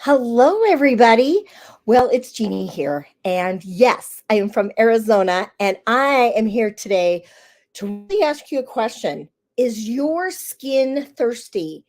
Hello, everybody. Well, it's Jeannie here. And yes, I am from Arizona, and I am here today to really ask you a question. Is your skin thirsty?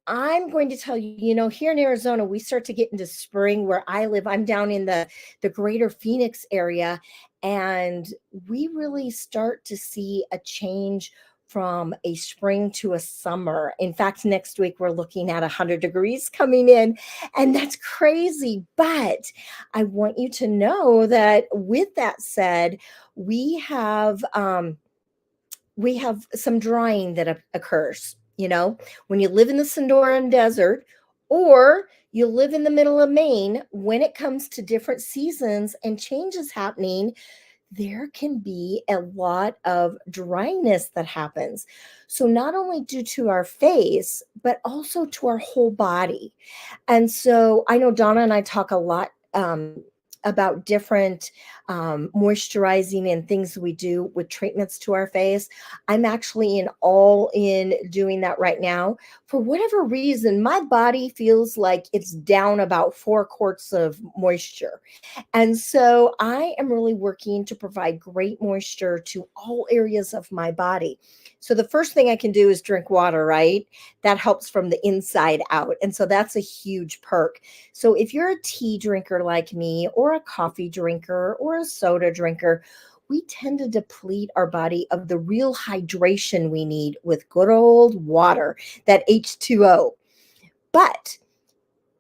I'm going to tell you, here in Arizona, we start to get into spring where I live. I'm down in the greater Phoenix area, and we really start to see a change from a spring to a summer. In fact, next week we're looking at 100 degrees coming in, and that's crazy. But I want you to know that with that said, we have um, we have some drying that occurs. When you live in the Sonoran Desert or you live in the middle of Maine, when it comes to different seasons and changes happening, there can be a lot of dryness that happens. So, not only due to our face, but also to our whole body. And so I know Donna and I talk a lot about different moisturizing and things we do with treatments to our face. I'm actually in doing that right now. For whatever reason, my body feels like it's down about 4 quarts of moisture. And so I am really working to provide great moisture to all areas of my body. So the first thing I can do is drink water, right? That helps from the inside out. And so that's a huge perk. So if you're a tea drinker like me, or a coffee drinker, or a soda drinker, we tend to deplete our body of the real hydration we need with good old water, that H2O. But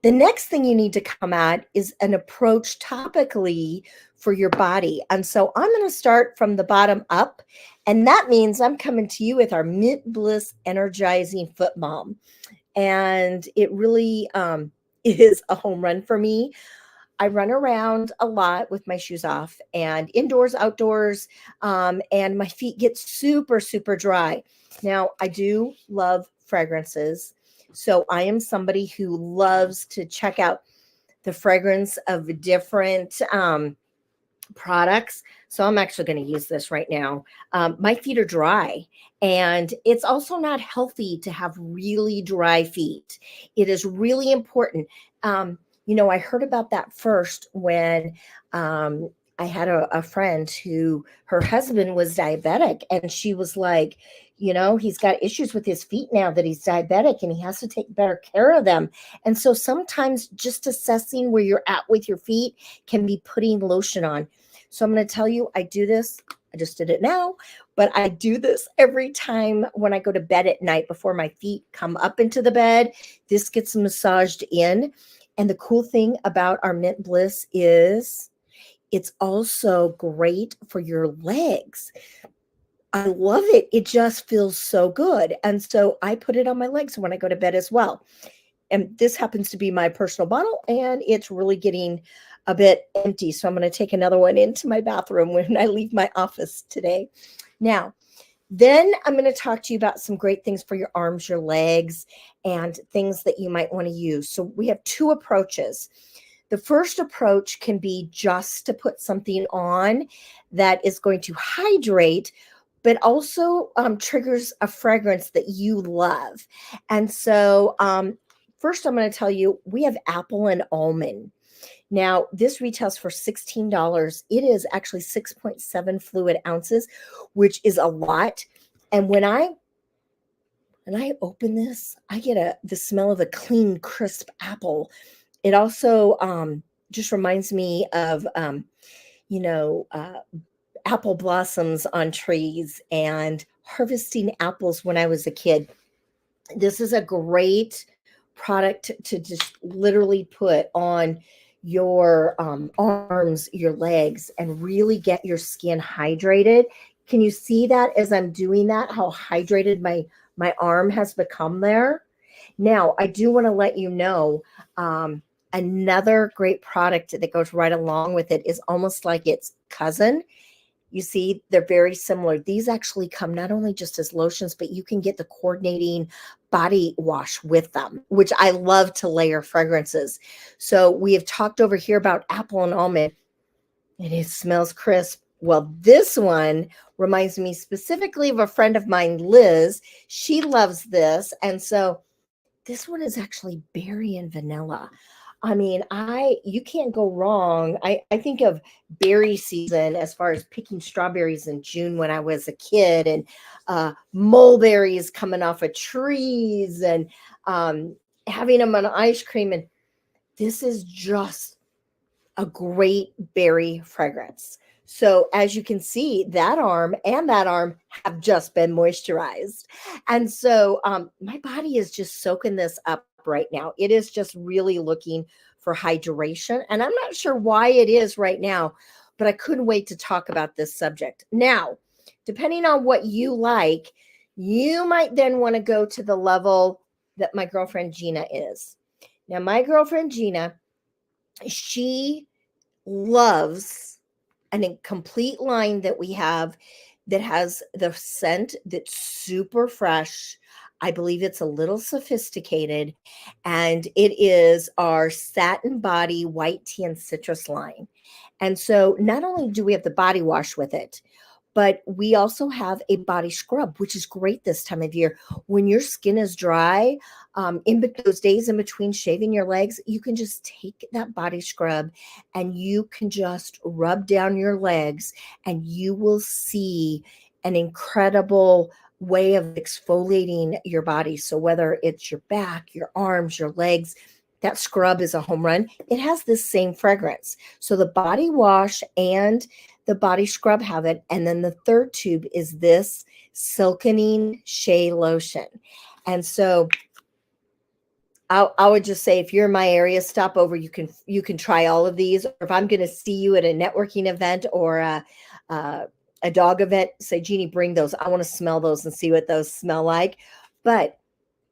the next thing you need to come at is an approach topically for your body. And so I'm going to start from the bottom up. And that means I'm coming to you with our Mint Bliss Energizing Foot Balm. And it really is a home run for me. I run around a lot with my shoes off and indoors, outdoors, and my feet get super, super dry. Now, I do love fragrances. So I am somebody who loves to check out the fragrance of different products. So I'm actually going to use this right now. My feet are dry, and it's also not healthy to have really dry feet. It is really important. I heard about that first when I had a friend who her husband was diabetic, and she was like, he's got issues with his feet now that he's diabetic and he has to take better care of them. And so sometimes just assessing where you're at with your feet can be putting lotion on. So I'm going to tell you, I do this. I just did it now, but I do this every time when I go to bed at night before my feet come up into the bed. This gets massaged in. And the cool thing about our Mint Bliss is it's also great for your legs. I love it. It just feels so good. And so I put it on my legs when I go to bed as well. And this happens to be my personal bottle, and it's really getting a bit empty. So I'm going to take another one into my bathroom when I leave my office today. Now, then I'm going to talk to you about some great things for your arms, your legs, and things that you might want to use. So we have two approaches. The first approach can be just to put something on that is going to hydrate, but also triggers a fragrance that you love. And so, first, I'm going to tell you we have apple and almond. Now, this retails for $16. It is actually 6.7 fluid ounces, which is a lot. And when I open this, I get the smell of a clean, crisp apple. It also just reminds me of you know, uh, apple blossoms on trees and harvesting apples when I was a kid. This is a great product to just literally put on your arms, your legs, and really get your skin hydrated. Can you see that as I'm doing that, how hydrated my arm has become there? Now, I do want to let you know another great product that goes right along with it is almost like its cousin. You see, they're very similar. These actually come not only just as lotions, but you can get the coordinating body wash with them, which I love to layer fragrances. So we have talked over here about apple and almond, and it smells crisp. Well, this one reminds me specifically of a friend of mine, Liz. She loves this. And so this one is actually berry and vanilla. I mean, you can't go wrong. I think of berry season as far as picking strawberries in June when I was a kid, and mulberries coming off of trees, and um, having them on ice cream. And this is just a great berry fragrance. So as you can see, that arm and that arm have just been moisturized. And so my body is just soaking this up right now. It is just really looking for hydration. And I'm not sure why it is right now, but I couldn't wait to talk about this subject. Now, depending on what you like, you might then want to go to the level that my girlfriend Gina is. Now, my girlfriend Gina, she loves an incomplete line that we have that has the scent that's super fresh. I believe it's a little sophisticated, and it is our satin body white tea and citrus line. And so not only do we have the body wash with it, but we also have a body scrub, which is great this time of year. When your skin is dry, those days in between shaving your legs, you can just take that body scrub and you can just rub down your legs, and you will see an incredible way of exfoliating your body. So whether it's your back, your arms, your legs, that scrub is a home run. It has this same fragrance. So the body wash and the body scrub have it. And then the third tube is this silkening shea lotion. And so I would just say, if you're in my area, stop over. You can try all of these. Or if I'm going to see you at a networking event or a dog event, say, Jeannie, bring those. I want to smell those and see what those smell like. But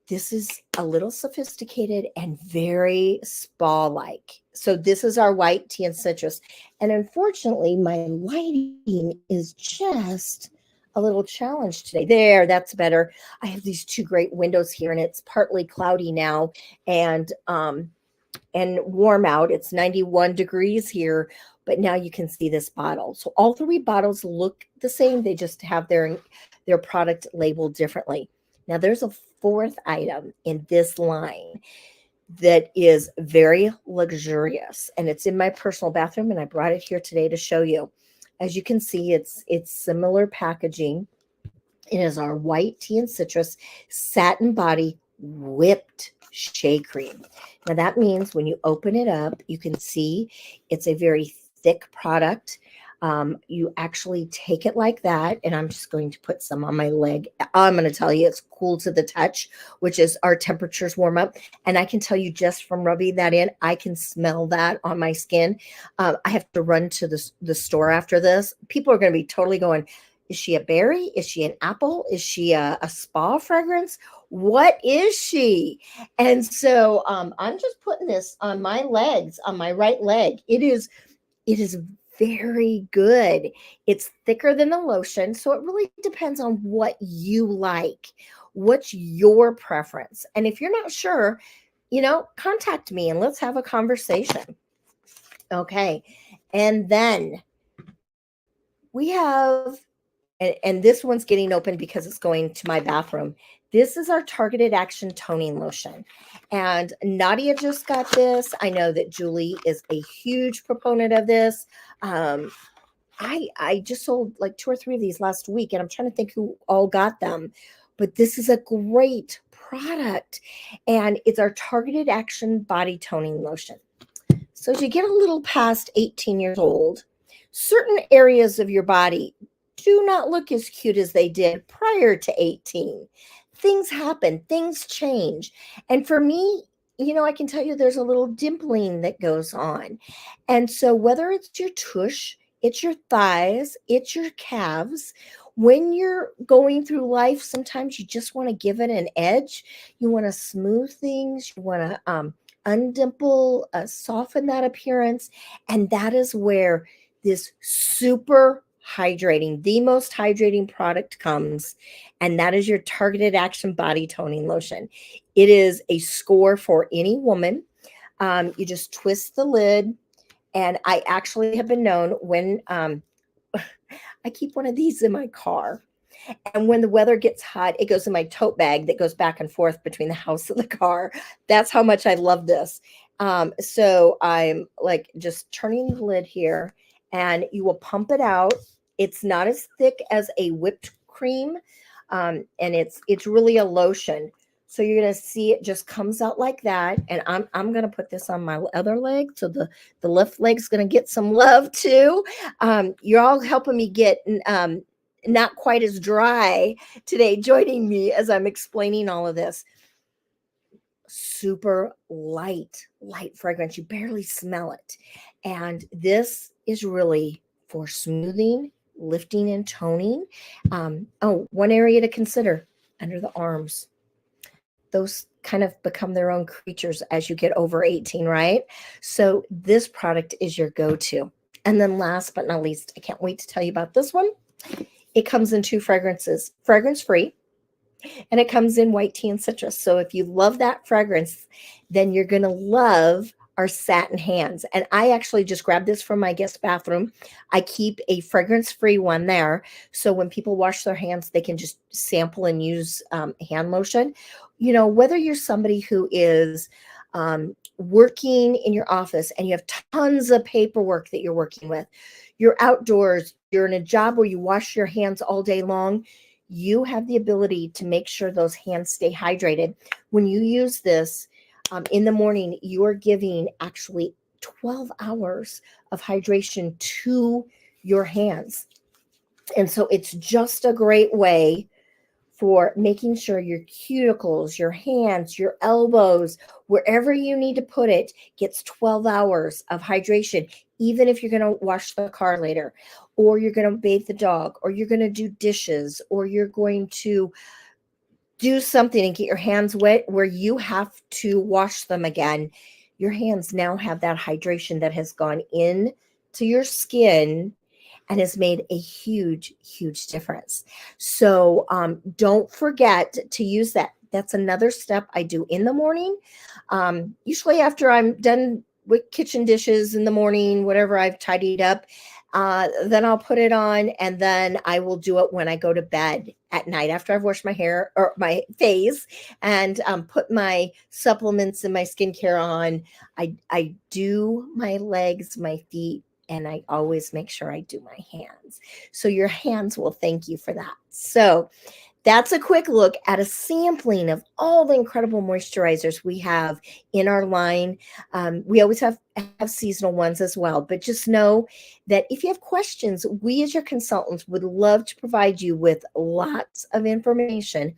this is a little sophisticated and very spa-like. So this is our white tea and citrus. And unfortunately, my lighting is just a little challenged today. There, that's better. I have these two great windows here, and it's partly cloudy now and warm out. It's 91 degrees here, but now you can see this bottle. So all three bottles look the same. They just have their product labeled differently. Now there's a fourth item in this line that is very luxurious, and it's in my personal bathroom, and I brought it here today to show you. As you can see, it's similar packaging. It is our white tea and citrus satin body whipped shea cream. Now that means when you open it up, you can see it's a very thick product. You actually take it like that, and I'm just going to put some on my leg. I'm going to tell you, it's cool to the touch, which is our temperatures warm up. And I can tell you, just from rubbing that in, I can smell that on my skin. I have to run to the store after this. People are going to be totally going, is she a berry? Is she an apple? Is she a spa fragrance? What is she? And so I'm just putting this on my legs, on my right leg. It is very good. It's thicker than the lotion, so it really depends on what you like. What's your preference? And if you're not sure, contact me and let's have a conversation. Okay. And then we have, and this one's getting open because it's going to my bathroom. This is our Targeted Action Toning Lotion. And Nadia just got this. I know that Julie is a huge proponent of this. I just sold like 2 or 3 of these last week, and I'm trying to think who all got them. But this is a great product, and it's our Targeted Action Body Toning Lotion. So as you get a little past 18 years old, certain areas of your body do not look as cute as they did prior to 18. Things happen, things change. And for me, I can tell you there's a little dimpling that goes on. And so whether it's your tush, it's your thighs, it's your calves, when you're going through life, sometimes you just want to give it an edge. You want to smooth things. You want to undimple, soften that appearance. And that is where this super hydrating, the most hydrating product comes, and that is your Targeted Action Body Toning Lotion. It is a score for any woman. You just twist the lid, and I actually have been known when I keep one of these in my car. And when the weather gets hot, it goes in my tote bag that goes back and forth between the house and the car. That's how much I love this. So I'm like just turning the lid here, and you will pump it out. It's not as thick as a whipped cream, and it's really a lotion. So you're gonna see it just comes out like that. And I'm gonna put this on my other leg, so the left leg's gonna get some love too. You're all helping me get not quite as dry today, joining me as I'm explaining all of this. Super light fragrance. You barely smell it. And this is really for smoothing, lifting, and toning. Oh, one area to consider under the arms. Those kind of become their own creatures as you get over 18, right? So this product is your go-to. And then last but not least, I can't wait to tell you about this one. It comes in two fragrances, fragrance free, and it comes in white tea and citrus. So if you love that fragrance, then you're going to love our satin hands. And I actually just grabbed this from my guest bathroom. I keep a fragrance-free one there. So when people wash their hands, they can just sample and use hand lotion. You know, whether you're somebody who is working in your office and you have tons of paperwork that you're working with, you're outdoors, you're in a job where you wash your hands all day long, you have the ability to make sure those hands stay hydrated. When you use this in the morning, you are giving actually 12 hours of hydration to your hands. And so it's just a great way for making sure your cuticles, your hands, your elbows, wherever you need to put it, gets 12 hours of hydration, even if you're going to wash the car later, or you're going to bathe the dog, or you're going to do dishes, or you're going to do something and get your hands wet where you have to wash them again. Your hands now have that hydration that has gone in to your skin and has made a huge difference. So don't forget to use that. That's another step I do in the morning. Usually after I'm done with kitchen dishes in the morning, whatever I've tidied up, then I'll put it on, and then I will do it when I go to bed at night after I've washed my hair or my face and put my supplements and my skincare on. I do my legs, my feet, and I always make sure I do my hands. So your hands will thank you for that. So that's a quick look at a sampling of all the incredible moisturizers we have in our line. We always have seasonal ones as well, but just know that if you have questions, we as your consultants would love to provide you with lots of information,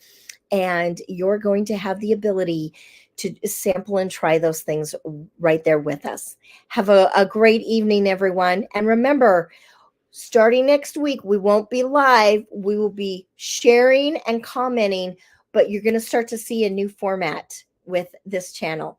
and you're going to have the ability to sample and try those things right there with us. Have a great evening, everyone. And remember, starting next week, we won't be live. We will be sharing and commenting, but you're going to start to see a new format with this channel.